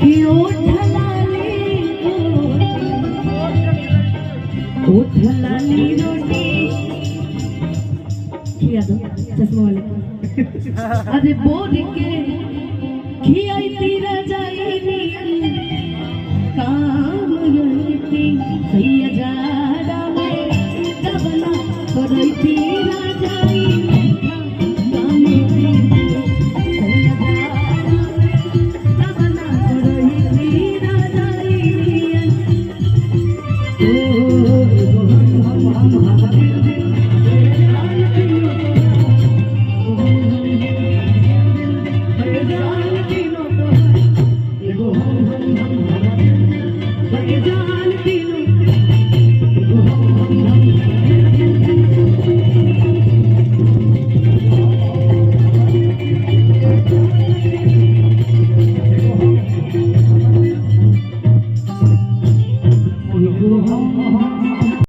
कि ओठलाली रोटी खिया दो चश्मा वाले अरे बोल के खियाई तीरा जाई काम योती सैया जाड़ा में कबना करई तीरा जाई काम योती सैया जाड़ा में कबना करई तीरा जाई Oh